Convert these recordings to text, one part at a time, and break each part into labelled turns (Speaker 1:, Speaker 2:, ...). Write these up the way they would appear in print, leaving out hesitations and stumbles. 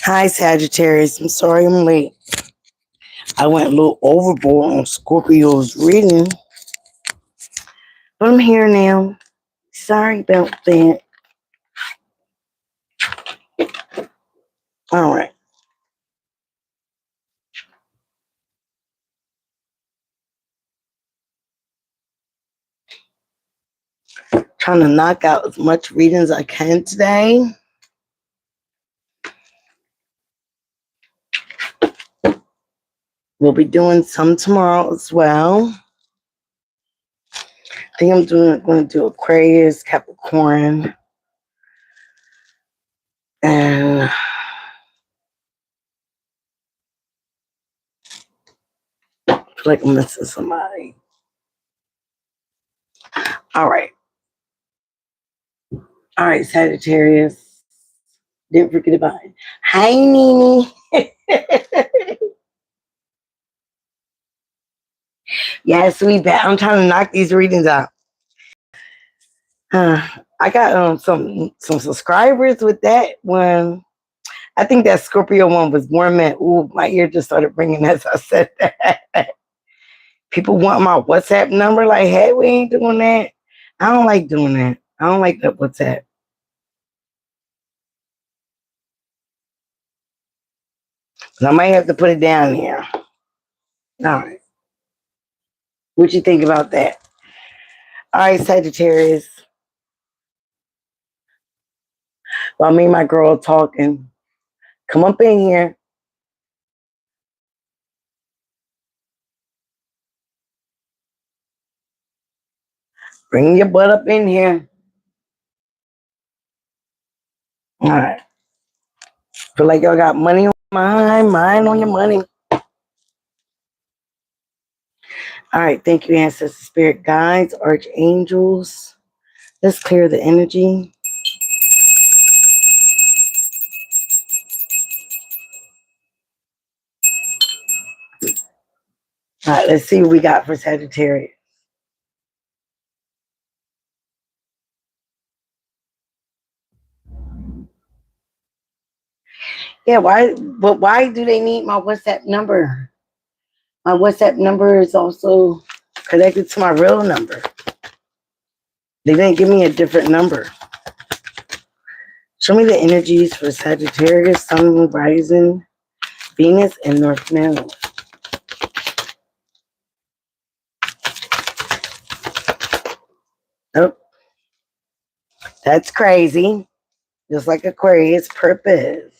Speaker 1: Hi, Sagittarius. I'm sorry I'm late. I went a little overboard on Scorpio's reading, but I'm here now. Sorry about that. All right. Trying to knock out as much reading as I can today. We'll be doing some tomorrow as well. I think I'm going to do Aquarius, Capricorn, and I feel like I'm missing somebody. All right. All right, Sagittarius. Didn't forget about it. Hi, Nene. Yes, we back. I'm trying to knock these readings out. I got some subscribers with that one. I think that Scorpio one was more meant. Ooh, my ear just started ringing as I said that. People want my WhatsApp number. Like, hey, we ain't doing that. I don't like doing that. I don't like that WhatsApp. But I might have to put it down here. All right. What you think about that? All right, Sagittarius. Well, me and my girl talking. Come up in here. Bring your butt up in here. All right. Feel like y'all got money on mine on your money. All right. Thank you, ancestors, spirit guides, archangels. Let's clear the energy. All right. Let's see what we got for Sagittarius. Yeah, why do they need my WhatsApp number? My WhatsApp number is also connected to my real number. They didn't give me a different number. Show me the energies for Sagittarius, Sun, Moon, Rising, Venus, and North Node. Oh, that's crazy. Just like Aquarius, purpose.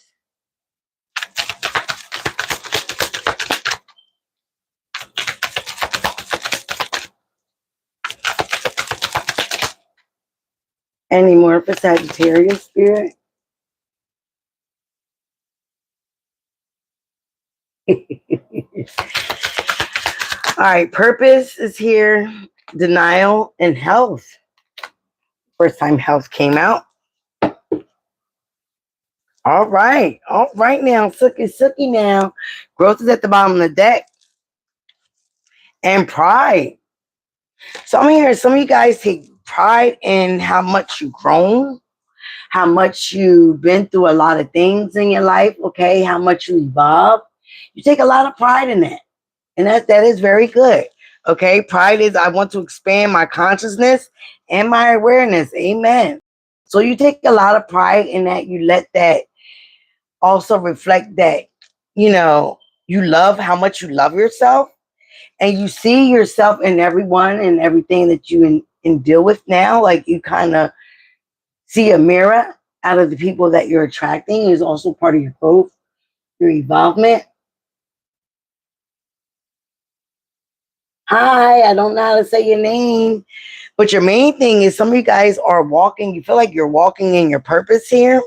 Speaker 1: Any more for Sagittarius, spirit? All right, purpose is here. Denial and health. First time health came out. All right now, Sookie now. Growth is at the bottom of the deck. And pride. So I'm hearing some of you guys take pride in how much you've grown, how much you've been through a lot of things in your life, okay? How much you evolved. You take a lot of pride in that. And that is very good. Okay, pride is I want to expand my consciousness and my awareness. Amen. So you take a lot of pride in that. You let that also reflect that, you love how much you love yourself. And you see yourself in everyone and everything that you deal with now. Like you kind of see a mirror out of the people that you're attracting is also part of your growth, your evolvement. Hi, I don't know how to say your name, but your main thing is some of you guys are walking. You feel like you're walking in your purpose here.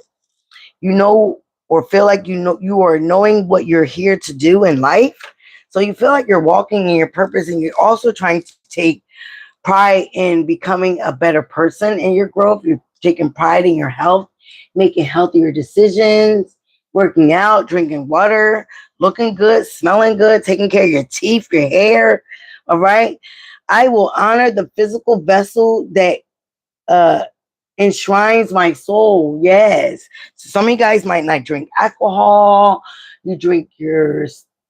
Speaker 1: Or feel like you are knowing what you're here to do in life. So you feel like you're walking in your purpose, and you're also trying to take pride in becoming a better person in your growth. You're taking pride in your health, making healthier decisions, working out, drinking water, looking good, smelling good, taking care of your teeth, your hair. All right. I will honor the physical vessel that enshrines my soul. Yes. So some of you guys might not drink alcohol. You drink your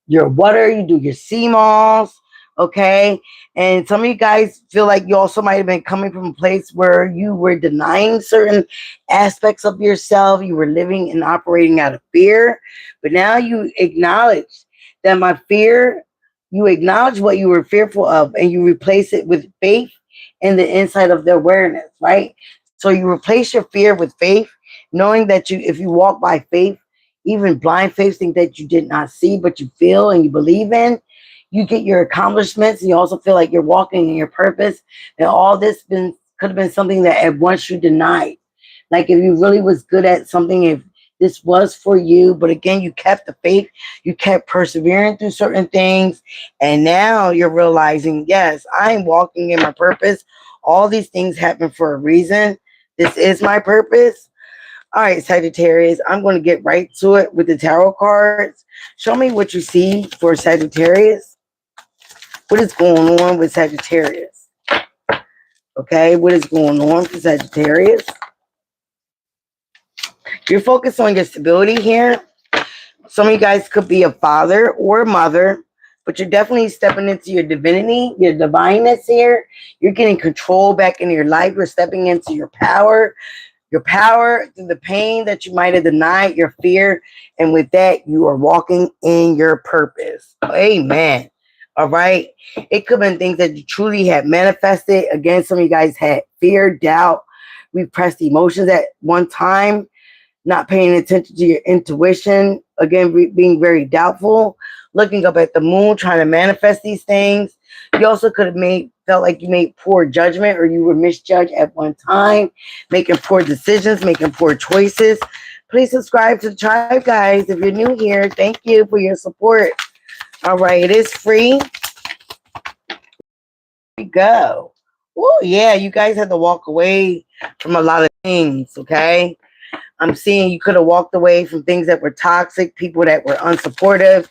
Speaker 1: water. You do your sea moss. Okay. And some of you guys feel like you also might have been coming from a place where you were denying certain aspects of yourself. You were living and operating out of fear. But now you acknowledge that my fear, you acknowledge what you were fearful of and you replace it with faith and the insight of the awareness, right? So you replace your fear with faith, knowing that if you walk by faith, even blind faith, things that you did not see, but you feel and you believe in, you get your accomplishments, and you also feel like you're walking in your purpose. And all this could have been something that at once you denied. Like if you really was good at something, if this was for you, but again, you kept the faith, you kept persevering through certain things, and now you're realizing, yes, I'm walking in my purpose. All these things happen for a reason. This is my purpose. All right, Sagittarius, I'm going to get right to it with the tarot cards. Show me what you see for Sagittarius. What is going on with Sagittarius? Okay, what is going on for Sagittarius? You're focused on your stability here. Some of you guys could be a father or a mother, but you're definitely stepping into your divinity, your divineness here. You're getting control back into your life. You're stepping into your power through the pain that you might have denied, your fear. And with that, you are walking in your purpose. Amen. All right. It could have been things that you truly had manifested. Again, some of you guys had fear, doubt, repressed emotions at one time, not paying attention to your intuition, again, being very doubtful, looking up at the moon, trying to manifest these things. You also could have felt like you made poor judgment or you were misjudged at one time, making poor decisions, making poor choices. Please subscribe to the tribe, guys. If you're new here, thank you for your support. All right, it is free. Here we go. Oh, yeah, you guys had to walk away from a lot of things, okay? I'm seeing you could have walked away from things that were toxic, people that were unsupportive.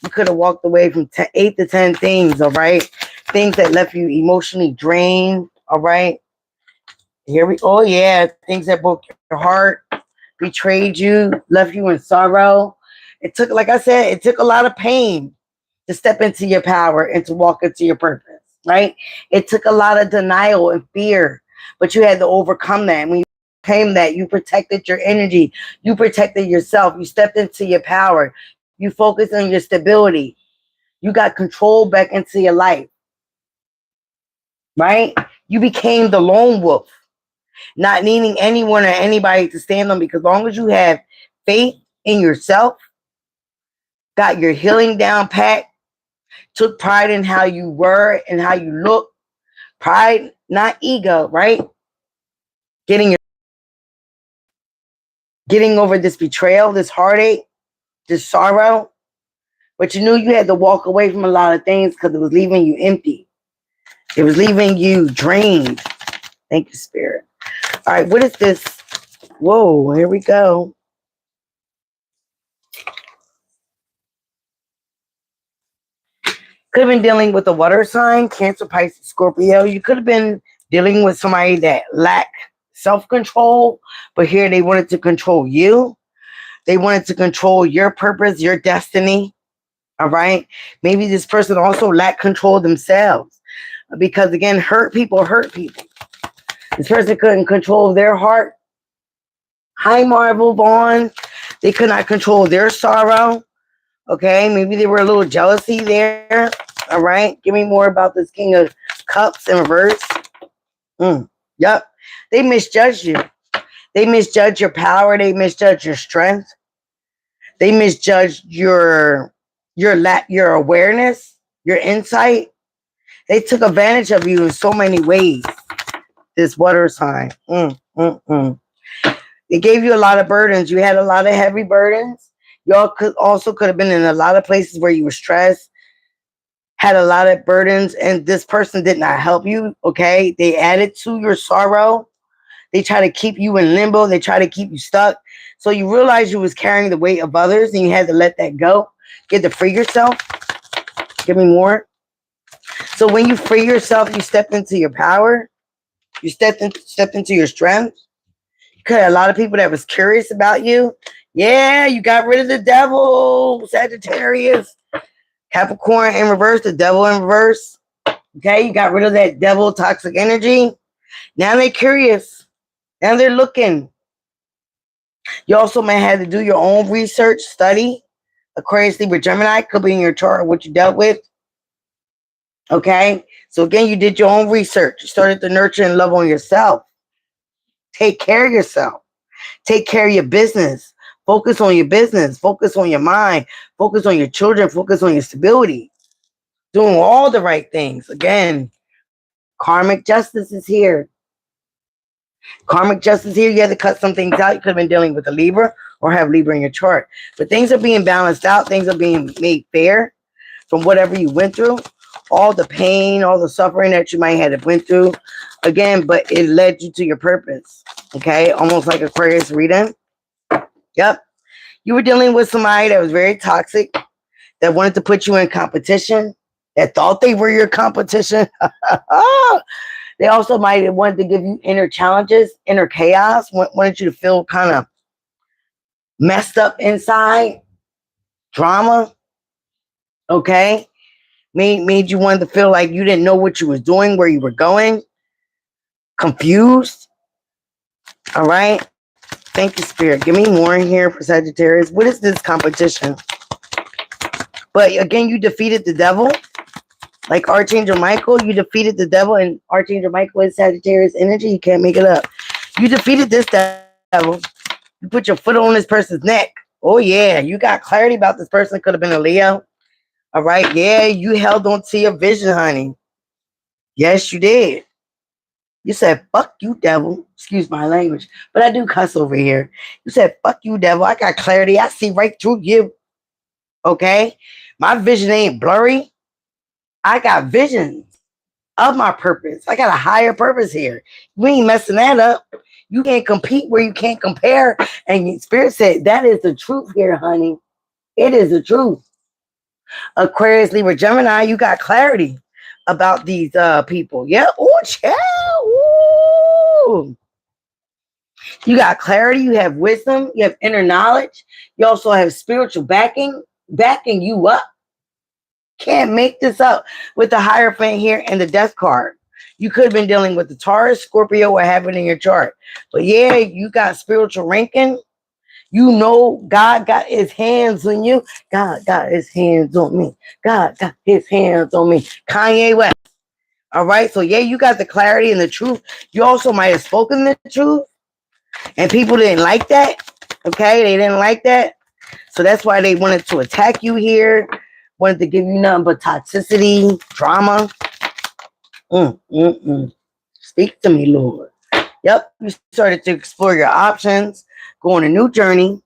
Speaker 1: You could have walked away from 8 to 10 things, all right? Things that left you emotionally drained, all right? Oh, yeah, things that broke your heart, betrayed you, left you in sorrow. It took, like I said, it took a lot of pain to step into your power and to walk into your purpose, right? It took a lot of denial and fear, but you had to overcome that. When you overcame that, you protected your energy, you protected yourself, you stepped into your power, you focused on your stability, you got control back into your life, right? You became the lone wolf, not needing anyone or anybody to stand on, because as long as you have faith in yourself, got your healing down pat, took pride in how you were and how you look, pride, not ego, right? Getting over this betrayal, this heartache, this sorrow, but you knew you had to walk away from a lot of things because it was leaving you empty. It was leaving you drained. Thank you, Spirit. All right, what is this? Whoa, here we go. Could have been dealing with a water sign, Cancer, Pisces, Scorpio. You could have been dealing with somebody that lacked self-control, but here they wanted to control you. They wanted to control your purpose, your destiny. All right. Maybe this person also lacked control themselves, because again, hurt people hurt people. This person couldn't control their heart. Hi, Marvel Vaughn. They could not control their sorrow. Okay. Maybe they were a little jealousy there. All right. Give me more about this King of Cups in reverse. Yep. They misjudged you. They misjudged your power. They misjudged your strength. They misjudged your awareness, your insight. They took advantage of you in so many ways. This water sign. It gave you a lot of burdens. You had a lot of heavy burdens. Y'all could have been in a lot of places where you were stressed, had a lot of burdens, and this person did not help you. Okay. They added to your sorrow. They try to keep you in limbo. They try to keep you stuck. So you realize you was carrying the weight of others and you had to let that go. Get to free yourself. Give me more. So when you free yourself, you step into your power. You step into your strength. could have a lot of people that was curious about you. Yeah, you got rid of the devil, Sagittarius. Capricorn in reverse, the devil in reverse. Okay, you got rid of that devil toxic energy. Now they're curious. Now they're looking. You also may have to do your own research, study. Aquarius, Libra, Gemini could be in your chart what you dealt with. Okay, so again, you did your own research. You started to nurture and love on yourself. Take care of yourself. Take care of your business. Focus on your business. Focus on your mind. Focus on your children. Focus on your stability. Doing all the right things. Again, karmic justice is here. Karmic justice here. You had to cut some things out. You could have been dealing with a Libra or have Libra in your chart. But things are being balanced out. Things are being made fair from whatever you went through. All the pain, all the suffering that you might have went through. Again, but it led you to your purpose. Okay? Almost like Aquarius reading. Yep. You were dealing with somebody that was very toxic, that wanted to put you in competition, that thought they were your competition. They also might have wanted to give you inner challenges, inner chaos, wanted you to feel kind of messed up inside, drama, okay? Made you want to feel like you didn't know what you was doing, where you were going, confused, all right? Thank you, Spirit. Give me more in here for Sagittarius. What is this competition? But again, you defeated the devil. Like Archangel Michael, you defeated the devil, and Archangel Michael is Sagittarius energy. You can't make it up. You defeated this devil. You put your foot on this person's neck. Oh, yeah. You got clarity about this person. Could have been a Leo. All right. Yeah, you held on to your vision, honey. Yes, you did. You said, fuck you, devil. Excuse my language. But I do cuss over here. You said, fuck you, devil. I got clarity. I see right through you. Okay? My vision ain't blurry. I got visions of my purpose. I got a higher purpose here. You ain't messing that up. You can't compete where you can't compare. And Spirit said, that is the truth here, honey. It is the truth. Aquarius, Libra, Gemini, you got clarity about these people. Yeah. Oh, child. Ooh. You got clarity. You have wisdom. You have inner knowledge. You also have spiritual backing you up. Can't make this up with the Hierophant here and the Death card. You could have been dealing with the Taurus, Scorpio, or have it in your chart. But yeah, you got spiritual ranking. You know God got his hands on you. God got his hands on me. God got his hands on me. Kanye West. All right. So yeah, you got the clarity and the truth. You also might have spoken the truth. And people didn't like that. Okay. They didn't like that. So that's why they wanted to attack you here. Wanted to give you nothing but toxicity, drama. Speak to me, Lord. Yep. You started to explore your options. Go on a new journey.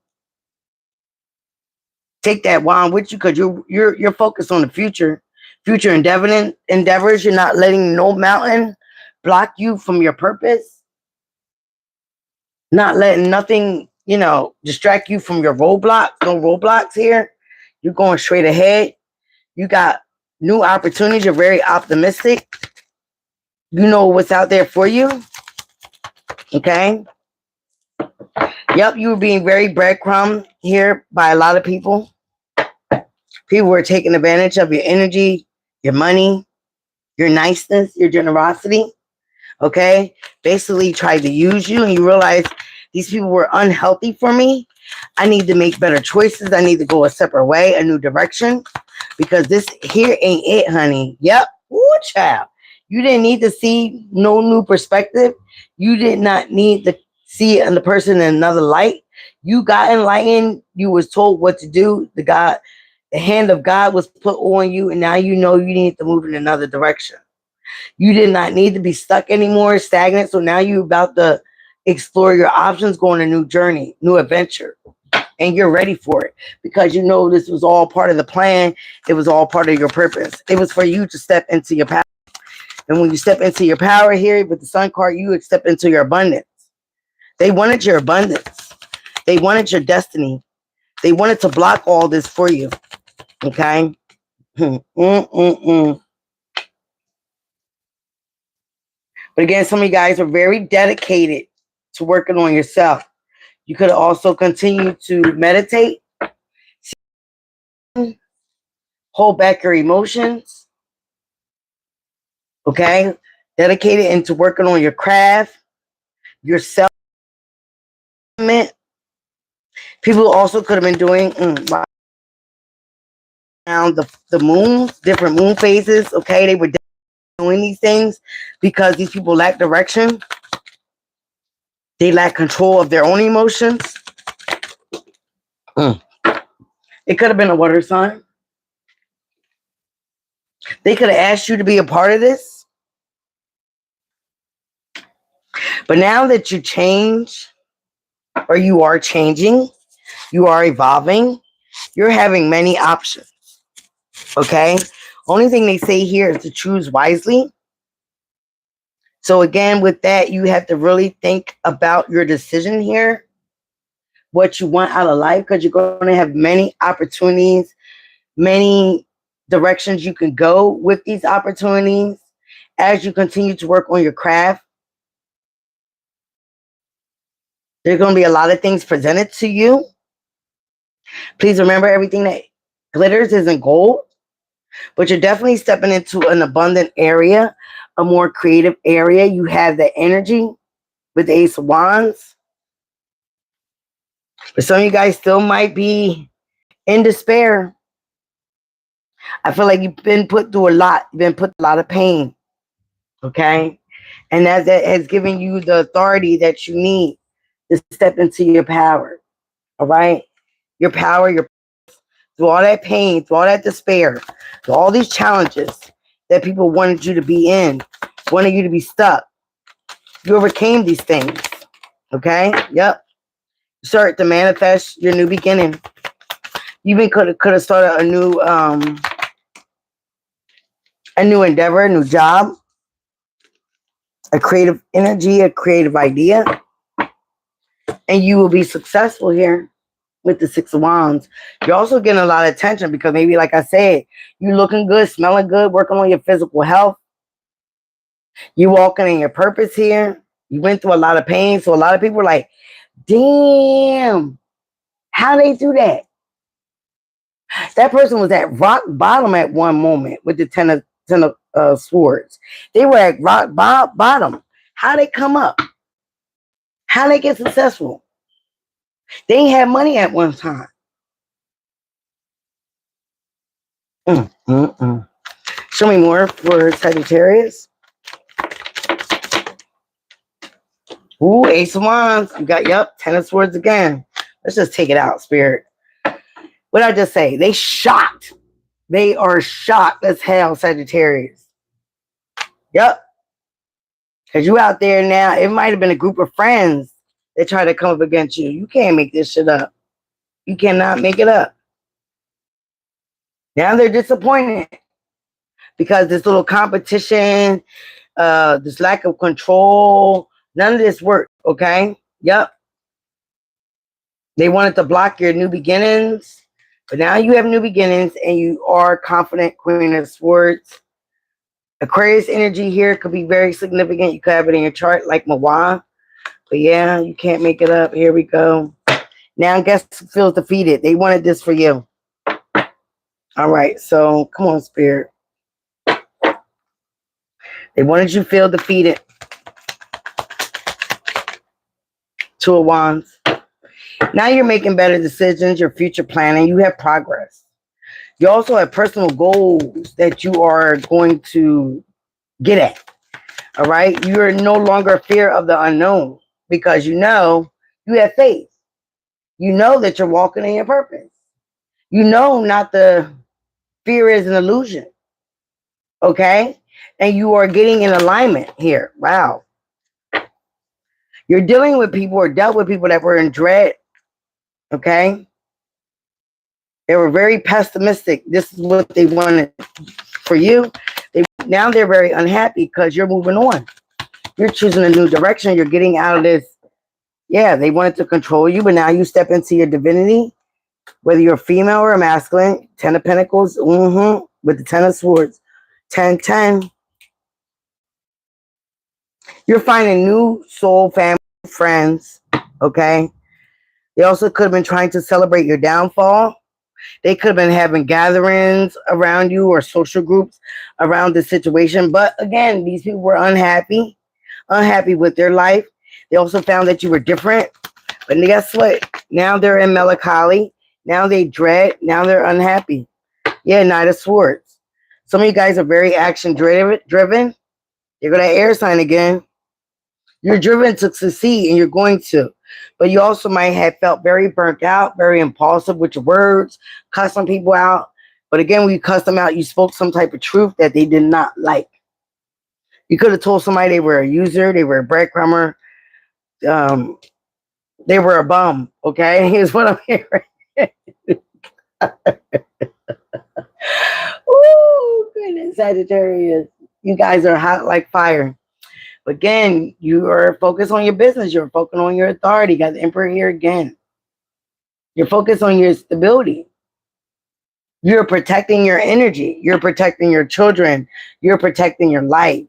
Speaker 1: Take that wand with you because you're focused on the future endeavors. You're not letting no mountain block you from your purpose. Not letting nothing, distract you from your roadblocks. No roadblocks here. You're going straight ahead. You got new opportunities. You're very optimistic. You know what's out there for you. Okay. Yep, you were being very breadcrumb here by a lot of people. People were taking advantage of your energy, your money, your niceness, your generosity. Okay. Basically tried to use you, and you realize these people were unhealthy for me. I need to make better choices. I need to go a separate way, a new direction, because this here ain't it, honey. Yep. Ooh, child. You didn't need to see no new perspective. You did not need to see the person in another light. You got enlightened. You was told what to do. The hand of God was put on you, and now you know you need to move in another direction. You did not need to be stuck anymore, stagnant. So now you're about to explore your options, go on a new journey, new adventure. And you're ready for it because you know this was all part of the plan. It was all part of your purpose. It was for you to step into your power. And when you step into your power here with the Sun card, you step into your abundance. They wanted your abundance. They wanted your destiny. They wanted to block all this for you. Okay? But again, some of you guys are very dedicated to working on yourself. You could also continue to meditate, hold back your emotions, okay? Dedicated into working on your craft, yourself. People also could have been doing around the moon, different moon phases, okay? They were doing these things because these people lack direction. They lack control of their own emotions. It could have been a water sign. They could have asked you to be a part of this. But now that you change, or you are changing, you are evolving, you're having many options. Okay? Only thing they say here is to choose wisely. So again, with that, you have to really think about your decision here, what you want out of life, because you're going to have many opportunities, many directions you can go with these opportunities as you continue to work on your craft. There's going to be a lot of things presented to you. Please remember, everything that glitters isn't gold, but you're definitely stepping into an abundant area, a more creative area. You have the energy with the Ace of Wands. But some of you guys still might be in despair. I feel like you've been put through a lot. You've been put through a lot of pain. Okay? And that has given you the authority that you need to step into your power. All right? Your power, through all that pain, through all that despair, through all these challenges that people wanted you to be in, wanted you to be stuck. You overcame these things. Okay? Yep. You started to manifest your new beginning. You even could have started a new endeavor, a new job, a creative energy, a creative idea, and you will be successful here with the Six of Wands. You're also getting a lot of attention because maybe, like I said, you're looking good, smelling good, working on your physical health. You're walking in your purpose here. You went through a lot of pain, so a lot of people are like, damn, how they do that? That person was at rock bottom at one moment with the ten of swords. They were at rock bottom. How they come up? How they get successful? They ain't had money at one time. Show me more for Sagittarius. Ooh, Ace of Wands. You got, yep, Ten of Swords again. Let's just take it out, Spirit. What did I just say? They shocked. They are shocked as hell, Sagittarius. Yep. Because you out there now, it might have been a group of friends that try to come up against you. You can't make this shit up. You cannot make it up. Now they're disappointed because this little competition, this lack of control, none of this worked, okay? Yep. They wanted to block your new beginnings, but now you have new beginnings and you are confident, Queen of Swords. Aquarius energy here could be very significant. You could have it in your chart like Mawa. But yeah, you can't make it up. Here we go. Now guess who feels defeated? They wanted this for you. All right, so come on, Spirit. They wanted you to feel defeated. Two of Wands. Now you're making better decisions, your future planning. You have progress. You also have personal goals that you are going to get at. All right? You are no longer fear of the unknown because you know you have faith. You know that you're walking in your purpose. You know not the fear is an illusion. Okay? And you are getting in alignment here. Wow. You're dealing with people or dealt with people that were in dread. Okay? They were very pessimistic. This is what they wanted for you. Now they're very unhappy because you're moving on. You're choosing a new direction. You're getting out of this. Yeah, they wanted to control you, but now you step into your divinity, whether you're female or masculine. Ten of Pentacles, with the Ten of Swords. 10-10. You're finding new soul family friends, okay? They also could have been trying to celebrate your downfall. They could have been having gatherings around you or social groups around the situation. But again, these people were unhappy with their life. They also found that you were different. But guess what? Now they're in melancholy. Now they dread. Now they're unhappy. Yeah, Knight of Swords. Some of you guys are very action driven. You're going to air sign again. You're driven to succeed, and you're going to. But you also might have felt very burnt out, very impulsive with your words, cussing people out. But again, when you cussed them out, you spoke some type of truth that they did not like. You could have told somebody they were a user, they were a breadcrumber, they were a bum. Okay, here's what I'm hearing. Ooh, goodness, Sagittarius. You guys are hot like fire. Again, you are focused on your business. You're focused on your authority. You got the Emperor here again. You're focused on your stability. You're protecting your energy. You're protecting your children. You're protecting your life.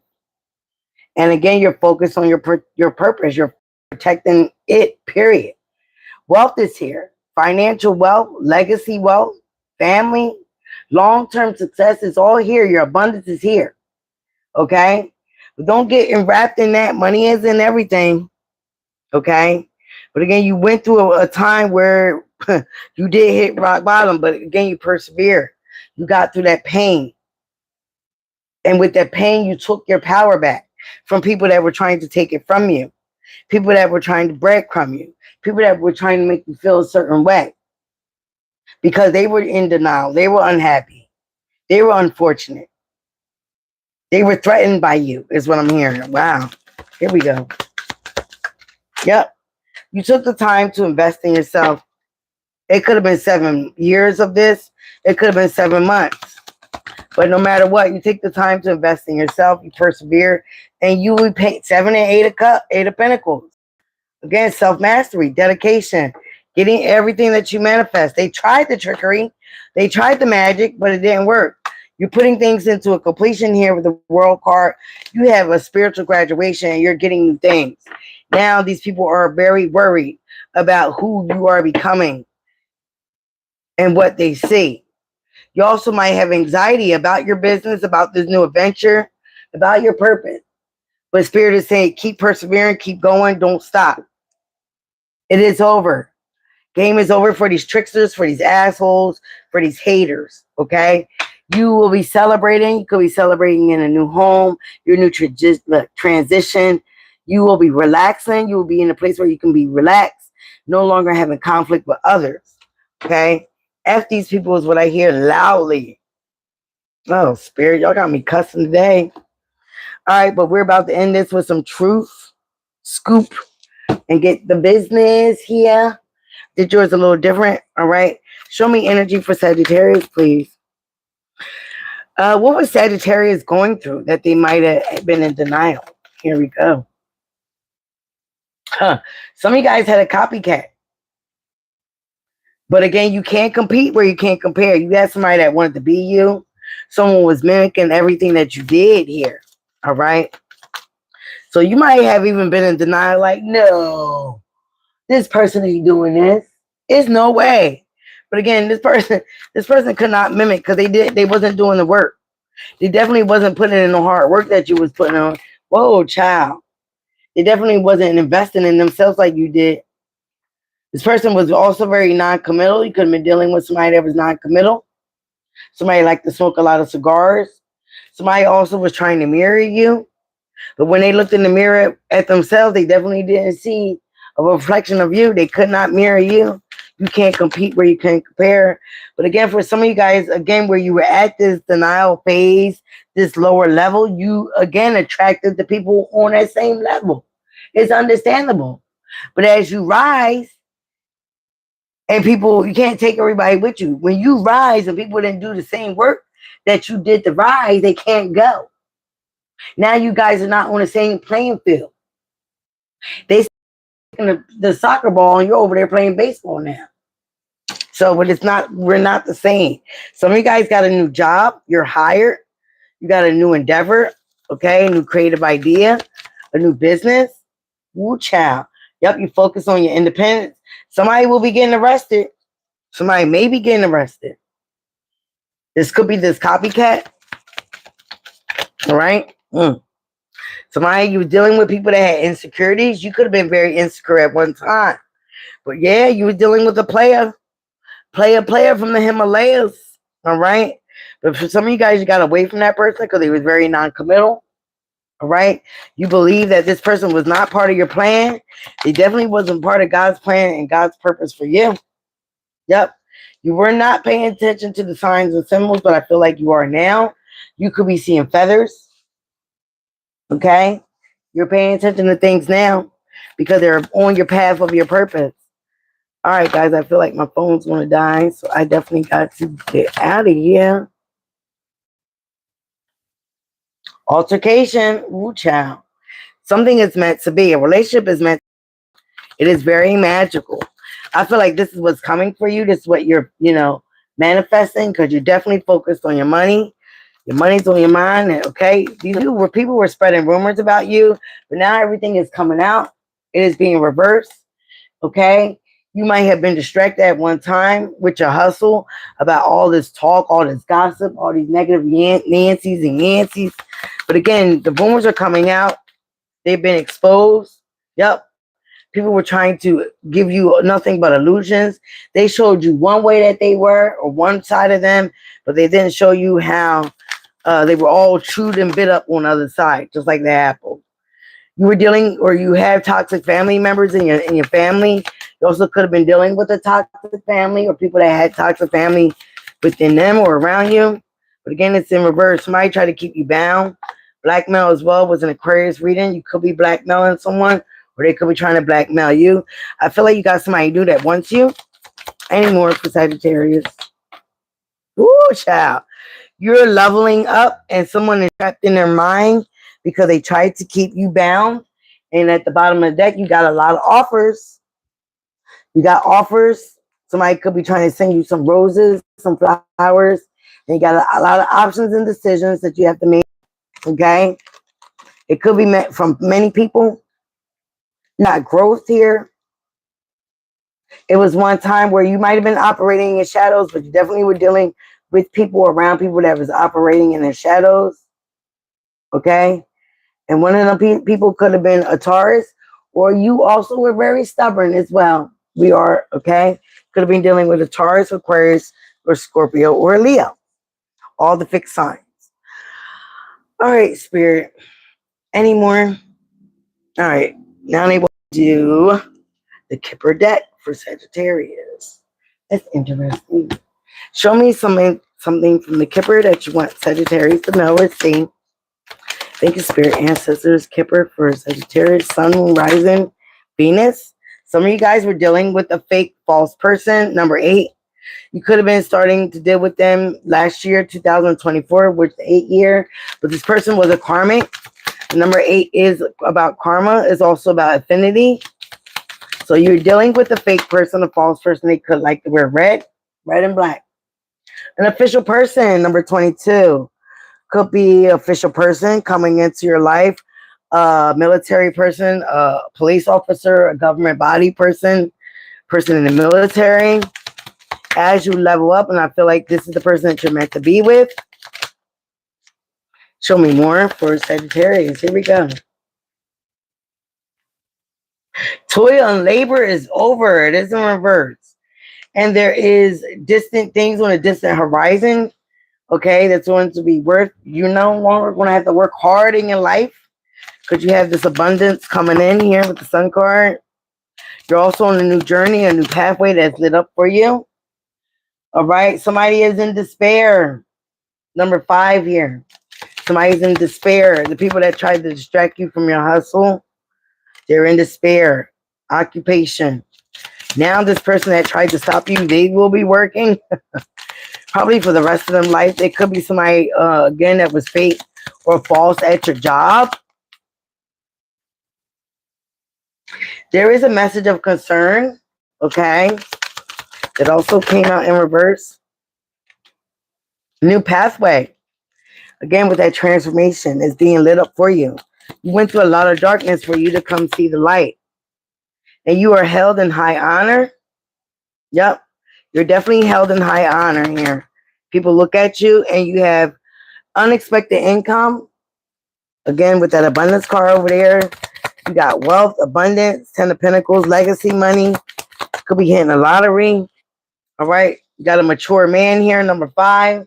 Speaker 1: And again, you're focused on your purpose. You're protecting it, period. Wealth is here. Financial wealth, legacy wealth, family, long-term success is all here. Your abundance is here. Okay? But don't get enwrapped in that. Money isn't everything. Okay? But again, you went through a time where you did hit rock bottom, but again, you persevered. You got through that pain. And with that pain, you took your power back from people that were trying to take it from you. People that were trying to breadcrumb you. People that were trying to make you feel a certain way. Because they were in denial. They were unhappy. They were unfortunate. They were threatened by you, is what I'm hearing. Wow. Here we go. Yep. You took the time to invest in yourself. It could have been 7 years of this. It could have been 7 months. But no matter what, you take the time to invest in yourself. You persevere. And you will pay 7 and 8 of cups, 8 of pentacles. Again, self-mastery, dedication, getting everything that you manifest. They tried the trickery. They tried the magic, but it didn't work. You're putting things into a completion here with the World card. You have a spiritual graduation and you're getting new things. Now these people are very worried about who you are becoming and what they see. You also might have anxiety about your business, about this new adventure, about your purpose. But Spirit is saying, keep persevering, keep going, don't stop. It is over. Game is over for these tricksters, for these assholes, for these haters, okay? You will be celebrating. You could be celebrating in a new home, your new transition. You will be relaxing. You will be in a place where you can be relaxed, no longer having conflict with others, okay? F these people is what I hear loudly. Oh, Spirit, y'all got me cussing today. All right, but we're about to end this with some truth, scoop, and get the business here. Did yours a little different? All right. Show me energy for Sagittarius, please. What was Sagittarius going through that they might have been in denial? Here we go. Some of you guys had a copycat. But again, you can't compete where you can't compare. You had somebody that wanted to be you. Someone was mimicking everything that you did here. All right. So you might have even been in denial, like, no, this person ain't doing this. It's no way. But again, this person could not mimic because they wasn't doing the work. They definitely wasn't putting in the hard work that you was putting on. Whoa, child. They definitely wasn't investing in themselves like you did. This person was also very non-committal. You could have been dealing with somebody that was non-committal. Somebody liked to smoke a lot of cigars. Somebody also was trying to mirror you. But when they looked in the mirror at themselves, they definitely didn't see a reflection of you. They could not mirror you. You can't compete where you can't compare. But again, for some of you guys, again, where you were at this denial phase, this lower level, you again attracted the people on that same level. It's understandable. But as you rise, and people, you can't take everybody with you. When you rise and people didn't do the same work that you did to rise, they can't go. Now you guys are not on the same playing field. They the soccer ball and you're over there playing baseball now. So, but we're not the same. Some of you guys got a new job. You're hired. You got a new endeavor. Okay. A new creative idea. A new business. Woo, child. Yep, you focus on your independence. Somebody will be getting arrested. Somebody may be getting arrested. This could be this copycat. All right. Somebody, you were dealing with people that had insecurities. You could have been very insecure at one time. But yeah, you were dealing with a player from the Himalayas. All right. But for some of you guys, you got away from that person because he was very non-committal. All right. You believe that this person was not part of your plan. They definitely wasn't part of God's plan and God's purpose for you. Yep. You were not paying attention to the signs and symbols, but I feel like you are now. You could be seeing feathers. Okay. You're paying attention to things now because they're on your path of your purpose. All right, guys, I feel like my phone's going to die, so I definitely got to get out of here. Altercation. Ooh, child. Something is meant to be. A relationship is meant. It is very magical. I feel like this is what's coming for you. This is what you're, manifesting because you're definitely focused on your money. Your money's on your mind. And, okay, where people were spreading rumors about you, but now everything is coming out. It is being reversed. Okay. You might have been distracted at one time with your hustle about all this talk, all this gossip, all these negative Nancy's and Yancy's. But again, the rumors are coming out. They've been exposed. Yep. People were trying to give you nothing but illusions. They showed you one way that they were or one side of them, but they didn't show you how they were all chewed and bit up on the other side, just like the apple. You were dealing, or you have toxic family members in your family. You also could have been dealing with a toxic family or people that had toxic family within them or around you. But again, it's in reverse. Somebody tried to keep you bound. Blackmail as well was an Aquarius reading. You could be blackmailing someone or they could be trying to blackmail you. I feel like you got somebody new that wants you. Any more for Sagittarius? Ooh, child. You're leveling up and someone is trapped in their mind because they tried to keep you bound. And at the bottom of the deck, you got a lot of offers. You got offers. Somebody could be trying to send you some roses, some flowers. And you got a lot of options and decisions that you have to make. Okay? It could be met from many people. You got growth here. It was one time where you might have been operating in shadows, but you definitely were dealing with people around people that was operating in their shadows. Okay? And one of the people could have been a Taurus, or you also were very stubborn as well. We are, okay? Could have been dealing with a Taurus, Aquarius, or Scorpio, or Leo. All the fixed signs. All right, Spirit. Any more? All right. Now they will do the Kipper deck for Sagittarius. That's interesting. Show me something from the Kipper that you want Sagittarius to know or see. Thank you, Spirit Ancestors. Kipper for Sagittarius, Sun, Moon, Rising, Venus. Some of you guys were dealing with a fake, false person. Number 8. You could have been starting to deal with them last year, 2024, which is the 8th year. But this person was a karmic. Number 8 is about karma. It's also about affinity. So you're dealing with a fake person, a false person. They could like to wear red and black. An official person, number 22. Could be an official person coming into your life. A military person, a police officer, a government body person in the military. As you level up, and I feel like this is the person that you're meant to be with. Show me more for Sagittarius. Here we go. Toil and labor is over. It is in reverse. And there is distant things on a distant horizon. Okay, that's going to be worth. You're no longer going to have to work hard in your life because you have this abundance coming in here with the Sun card. You're also on a new journey, a new pathway that's lit up for you. All right, somebody is in despair. Number 5 here. Somebody's in despair. The people that tried to distract you from your hustle, they're in despair. Occupation. Now this person that tried to stop you, they will be working. Probably for the rest of their life. It could be somebody, again, that was fake or false at your job. There is a message of concern, okay? It also came out in reverse. New pathway. Again, with that transformation is being lit up for you. You went through a lot of darkness for you to come see the light. and you are held in high honor. Yep. You're definitely held in high honor here. People look at you and you have unexpected income. Again, with that abundance card over there, you got wealth, abundance, 10 of Pentacles, legacy money. Could be hitting a lottery. All right. You got a mature man here, number 5.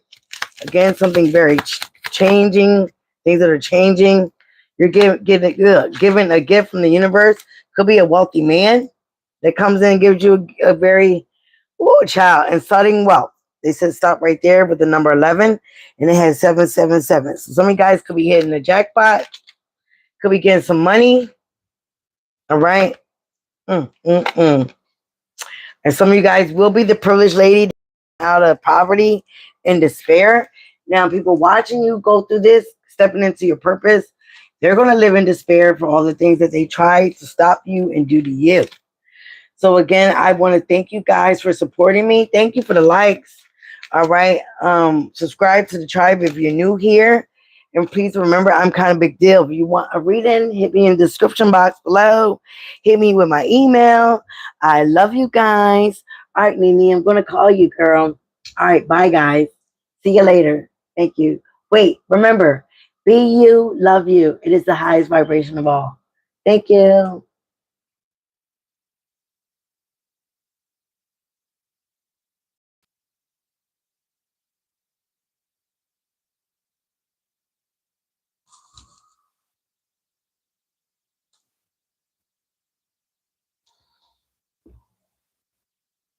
Speaker 1: Again, something very changing, things that are changing. You're given a gift from the universe. Could be a wealthy man that comes in and gives you a very, child, and starting wealth. They said stop right there with the number 11, and it has 777. So some of you guys could be hitting the jackpot, could be getting some money. All right. And some of you guys will be the privileged lady out of poverty and despair. Now, people watching you go through this, stepping into your purpose, they're going to live in despair for all the things that they tried to stop you and do to you. So again, I want to thank you guys for supporting me. Thank you for the likes. All right. Subscribe to the tribe if you're new here. And please remember, I'm kind of big deal. If you want a reading, hit me in the description box below. Hit me with my email. I love you guys. All right, Mimi, I'm going to call you, girl. All right. Bye, guys. See you later. Thank you. Wait, remember, be you, love you. It is the highest vibration of all. Thank you.